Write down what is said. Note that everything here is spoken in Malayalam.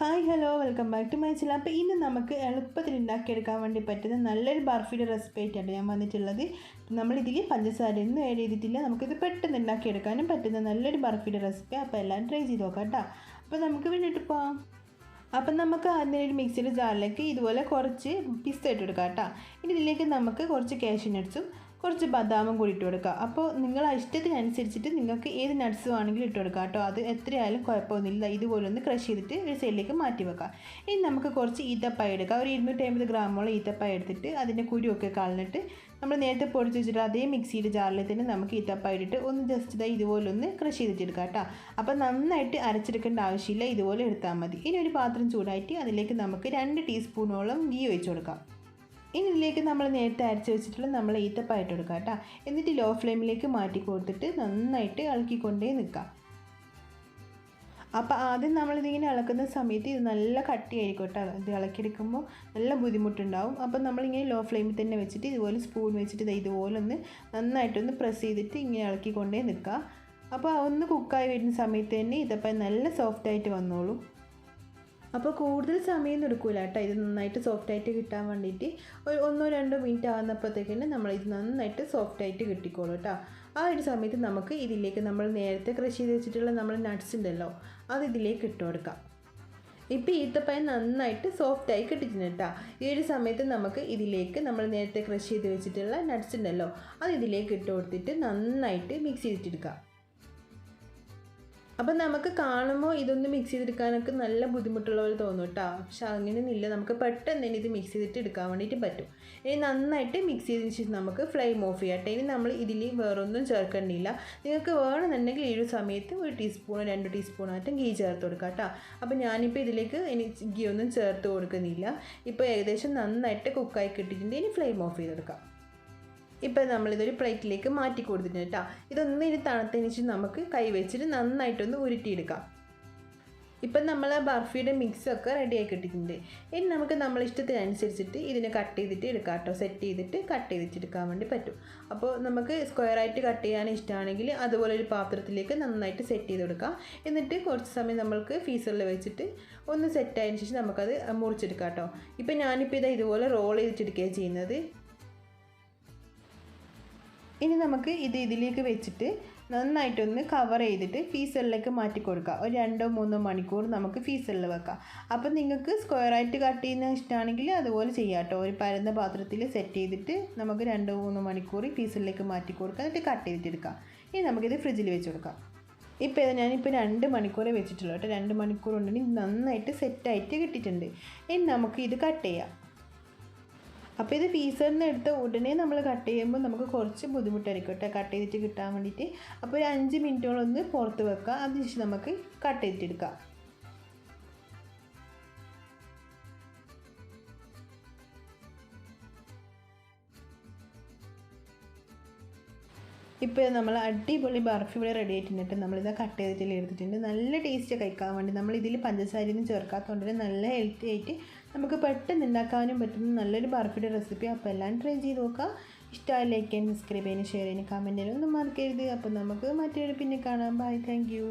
Hi hello welcome back to my channel. അപ്പോൾ ഇന്ന് നമുക്ക് എളുപ്പത്തിൽ ഉണ്ടാക്കിയെടുക്കാൻ വേണ്ടി പറ്റുന്ന നല്ലൊരു ബർഫിയുടെ റെസിപ്പി ആയിട്ടാണ് ഞാൻ വന്നിട്ടുള്ളത്. നമ്മളിതിൽ പഞ്ചസാരയൊന്നും ആഡ് ചെയ്തിട്ടില്ല. നമുക്കിത് പെട്ടെന്ന് ഉണ്ടാക്കിയെടുക്കാനും പറ്റുന്ന നല്ലൊരു ബർഫിയുടെ റെസിപ്പി. അപ്പോൾ എല്ലാം ട്രൈ ചെയ്ത് നോക്കാം കേട്ടോ. അപ്പോൾ നമുക്ക് വേണ്ടിയിട്ട് പോകാം. അപ്പം നമുക്ക് ആദ്യം ഒരു മിക്സിയുടെ ജാറിലേക്ക് ഇതുപോലെ കുറച്ച് പിസ്ത ഇട്ട് കൊടുക്കാം കേട്ടോ. ഇനി ഇതിലേക്ക് നമുക്ക് കുറച്ച് കാഷ്യൂ നട്ട്സും കുറച്ച് ബദാമും കൂടി ഇട്ട് കൊടുക്കുക. അപ്പോൾ നിങ്ങളെ ഇഷ്ടത്തിനനുസരിച്ചിട്ട് നിങ്ങൾക്ക് ഏത് നട്ട്സ് വേണമെങ്കിലും ഇട്ട് കൊടുക്കുക കേട്ടോ. അത് എത്രയായാലും കുഴപ്പമൊന്നുമില്ല. ഇതുപോലെ ഒന്ന് ക്രഷ് ചെയ്തിട്ട് ഒരു സൈഡിലേക്ക് മാറ്റി വെക്കാം. ഇനി നമുക്ക് കുറച്ച് ഈത്തപ്പഴം എടുക്കാം. ഒരു 250 ഗ്രാമോളം ഈത്തപ്പഴം എടുത്തിട്ട് അതിൻ്റെ കുരുവൊക്കെ കളഞ്ഞിട്ട് നമ്മൾ നേരത്തെ പൊടിച്ച് വെച്ചിട്ട് അതേ മിക്സിയുടെ ജാറിൽ തന്നെ നമുക്ക് ഈത്തപ്പഴം ഇട്ടിട്ട് ഒന്ന് ജസ്റ്റ് ഇതുപോലെ ഒന്ന് ക്രഷ് ചെയ്തിട്ടെടുക്കാം കേട്ടോ. അപ്പോൾ നന്നായിട്ട് അരച്ചെടുക്കേണ്ട ആവശ്യമില്ല, ഇതുപോലെ എടുത്താൽ മതി. ഇനി ഒരു പാത്രം ചൂടായിട്ട് അതിലേക്ക് നമുക്ക് 2 ടീസ്പൂണോളം ഗീ ഒഴിച്ച് കൊടുക്കാം. ഇനി ഇതിലേക്ക് നമ്മൾ നേരത്തെ അരച്ച് വെച്ചിട്ടുള്ള നമ്മൾ ഈത്തപ്പഴം ഇട്ട് കൊടുക്കാം കേട്ടോ. എന്നിട്ട് ലോ ഫ്ലെയിമിലേക്ക് മാറ്റി കൊടുത്തിട്ട് നന്നായിട്ട് ഇളക്കിക്കൊണ്ടേ നിൽക്കാം. അപ്പോൾ ആദ്യം നമ്മളിതിങ്ങനെ ഇളക്കുന്ന സമയത്ത് ഇത് നല്ല കട്ടിയായിരിക്കും കേട്ടോ. ഇത് ഇളക്കിയെടുക്കുമ്പോൾ നല്ല ബുദ്ധിമുട്ടുണ്ടാവും. അപ്പോൾ നമ്മളിങ്ങനെ ലോ ഫ്ലെയിമിൽ തന്നെ വെച്ചിട്ട് ഇതുപോലെ സ്പൂൺ വെച്ചിട്ട് ഇതുപോലെ ഒന്ന് നന്നായിട്ടൊന്ന് പ്രസ് ചെയ്തിട്ട് ഇങ്ങനെ ഇളക്കിക്കൊണ്ടേ നിൽക്കുക. അപ്പോൾ ഒന്ന് കുക്കായി വരുന്ന സമയത്ത് തന്നെ ഈത്തപ്പഴം നല്ല സോഫ്റ്റായിട്ട് വന്നോളൂ. അപ്പോൾ കൂടുതൽ സമയം എടുക്കില്ല കേട്ടോ. ഇത് നന്നായിട്ട് സോഫ്റ്റായിട്ട് കിട്ടാൻ വേണ്ടിയിട്ട് ഒരു 1-2 മിനിറ്റ് ആകുന്നപ്പോഴത്തേക്ക് നമ്മളിത് നന്നായിട്ട് സോഫ്റ്റായിട്ട് കിട്ടിക്കോളൂ കേട്ടോ. ആ ഒരു സമയത്ത് നമുക്ക് ഇതിലേക്ക് നമ്മൾ നേരത്തെ ക്രഷ് ചെയ്ത് വെച്ചിട്ടുള്ള നമ്മൾ നട്ട്സ് ഉണ്ടല്ലോ, അത് ഇതിലേക്ക് ഇട്ട് കൊടുക്കാം. ഇപ്പോൾ ഈത്തപ്പഴം നന്നായിട്ട് സോഫ്റ്റായി കിട്ടിയിട്ടുണ്ട് കേട്ടോ. ഈ ഒരു സമയത്ത് നമുക്ക് ഇതിലേക്ക് നമ്മൾ നേരത്തെ ക്രഷ് ചെയ്ത് വെച്ചിട്ടുള്ള നട്ട്സ് ഉണ്ടല്ലോ, അത് ഇതിലേക്ക് ഇട്ട് കൊടുത്തിട്ട് നന്നായിട്ട് മിക്സ് ചെയ്തിട്ടെടുക്കാം. അപ്പം നമുക്ക് കാണുമ്പോൾ ഇതൊന്ന് മിക്സ് ചെയ്തെടുക്കാനൊക്കെ നല്ല ബുദ്ധിമുട്ടുള്ള പോലെ തോന്നും കേട്ടോ. പക്ഷെ അങ്ങനെയൊന്നുമില്ല, നമുക്ക് പെട്ടെന്ന് തന്നെ ഇത് മിക്സ് ചെയ്തിട്ട് എടുക്കാൻ വേണ്ടിയിട്ട് പറ്റും. ഇനി നന്നായിട്ട് മിക്സ് ചെയ്തതിന് ശേഷം നമുക്ക് ഫ്ലെയിം ഓഫ് ചെയ്യാം കേട്ടോ. ഇനി നമ്മൾ ഇതിൽ വേറൊന്നും ചേർക്കേണ്ടിയില്ല. നിങ്ങൾക്ക് വേണമെന്നുണ്ടെങ്കിൽ ഈ ഒരു സമയത്ത് 1 ടീസ്പൂണോ 2 ടീസ്പൂണായിട്ടും ഗീ ചേർത്ത് കൊടുക്കാം കേട്ടോ. അപ്പോൾ ഞാനിപ്പോൾ ഇതിലേക്ക് ഇനി ഗീ ഒന്നും ചേർത്ത് കൊടുക്കുന്നില്ല. ഇപ്പോൾ ഏകദേശം നന്നായിട്ട് കുക്കായി കിട്ടിയിട്ടുണ്ട്. ഇനി ഫ്ലെയിം ഓഫ് ചെയ്തെടുക്കാം. ഇപ്പോൾ നമ്മളിതൊരു പ്ലേറ്റിലേക്ക് മാറ്റി കൊടുത്തിട്ടുണ്ട് കേട്ടോ. ഇതൊന്നും ഇനി തണുത്തതിന് ശേഷം നമുക്ക് കൈ വെച്ചിട്ട് നന്നായിട്ടൊന്ന് ഉരുട്ടിയെടുക്കാം. ഇപ്പം നമ്മൾ ബർഫിയുടെ മിക്സൊക്കെ റെഡിയായി കിട്ടിയിട്ടുണ്ട്. ഇനി നമുക്ക് നമ്മളെ ഇഷ്ടത്തിനനുസരിച്ചിട്ട് ഇതിനെ കട്ട് ചെയ്തിട്ട് എടുക്കാം കേട്ടോ. സെറ്റ് ചെയ്തിട്ട് കട്ട് ചെയ്തിട്ടെടുക്കാൻ വേണ്ടി പറ്റും. അപ്പോൾ നമുക്ക് സ്ക്വയറായിട്ട് കട്ട് ചെയ്യാൻ ഇഷ്ടമാണെങ്കിൽ അതുപോലെ ഒരു പാത്രത്തിലേക്ക് നന്നായിട്ട് സെറ്റ് ചെയ്ത് കൊടുക്കാം. എന്നിട്ട് കുറച്ച് സമയം നമ്മൾക്ക് ഫീസറിൽ വെച്ചിട്ട് ഒന്ന് സെറ്റായതിന് ശേഷം നമുക്കത് മുറിച്ചെടുക്കാം കേട്ടോ. ഇപ്പം ഞാനിപ്പോൾ ഇതുപോലെ റോൾ ചെയ്തിട്ടെടുക്കുകയാണ് ചെയ്യുന്നത്. ഇനി നമുക്ക് ഇതിലേക്ക് വെച്ചിട്ട് നന്നായിട്ടൊന്ന് കവർ ചെയ്തിട്ട് ഫീസറിലേക്ക് മാറ്റി കൊടുക്കുക. ഒരു 2-3 മണിക്കൂർ നമുക്ക് ഫീസറിൽ വെക്കാം. അപ്പം നിങ്ങൾക്ക് സ്ക്വയറായിട്ട് കട്ട് ചെയ്യുന്ന ഇഷ്ടമാണെങ്കിൽ അതുപോലെ ചെയ്യാം കേട്ടോ. ഒരു പരന്ന പാത്രത്തിൽ സെറ്റ് ചെയ്തിട്ട് നമുക്ക് 2-3 മണിക്കൂർ ഫീസറിലേക്ക് മാറ്റി കൊടുക്കുക. എന്നിട്ട് കട്ട് ചെയ്തിട്ടെടുക്കാം. ഇനി നമുക്കിത് ഫ്രിഡ്ജിൽ വെച്ച് കൊടുക്കാം. ഇപ്പോൾ ഞാനിപ്പോൾ 2 മണിക്കൂറേ വെച്ചിട്ടുള്ളൂ കേട്ടോ. 2 മണിക്കൂർ ഉണ്ടെങ്കിൽ നന്നായിട്ട് സെറ്റായിട്ട് കിട്ടിയിട്ടുണ്ട്. ഇനി നമുക്ക് ഇത് കട്ട് ചെയ്യാം. അപ്പോൾ ഇത് ഫീസറിൽ നിന്ന് എടുത്ത ഉടനെ നമ്മൾ കട്ട് ചെയ്യുമ്പോൾ നമുക്ക് കുറച്ച് ബുദ്ധിമുട്ടായിരിക്കും കേട്ടോ കട്ട് ചെയ്തിട്ട് കിട്ടാൻ വേണ്ടിയിട്ട്. അപ്പോൾ ഒരു 5 മിനിറ്റോളം ഒന്ന് പുറത്ത് വെക്കുക. അതിനുശേഷം നമുക്ക് കട്ട് ചെയ്തിട്ടെടുക്കാം. ഇപ്പോൾ നമ്മൾ അടിപൊളി ബർഫി ഇവിടെ റെഡി ആയിട്ടുണ്ട്. നമ്മളിത് കട്ട് ചെയ്തിട്ട് എടുത്തിട്ടുണ്ട്. നല്ല ടേസ്റ്റ് കഴിക്കാൻ വേണ്ടി നമ്മൾ ഇതിൽ പഞ്ചസാരയൊന്നും ചേർക്കാത്തതുകൊണ്ട് തന്നെ നല്ല ഹെൽത്തി ആയിട്ട് നമുക്ക് പെട്ടെന്ന് ഉണ്ടാക്കാനും പറ്റുന്ന നല്ലൊരു ബർഫിയുടെ റെസിപ്പി. അപ്പോൾ എല്ലാം ട്രൈ ചെയ്ത് നോക്കുക. ഇഷ്ടമായി ലൈക്ക് ചെയ്യാനും സബ്സ്ക്രൈബ് ചെയ്യാനും ഷെയർ ചെയ്യാനും കമൻറ്റ് ചെയ്യാനും ഒന്നും മറക്കരുത്. അപ്പോൾ നമുക്ക് മറ്റൊരു പിന്നെ കാണാം. Bye, thank U.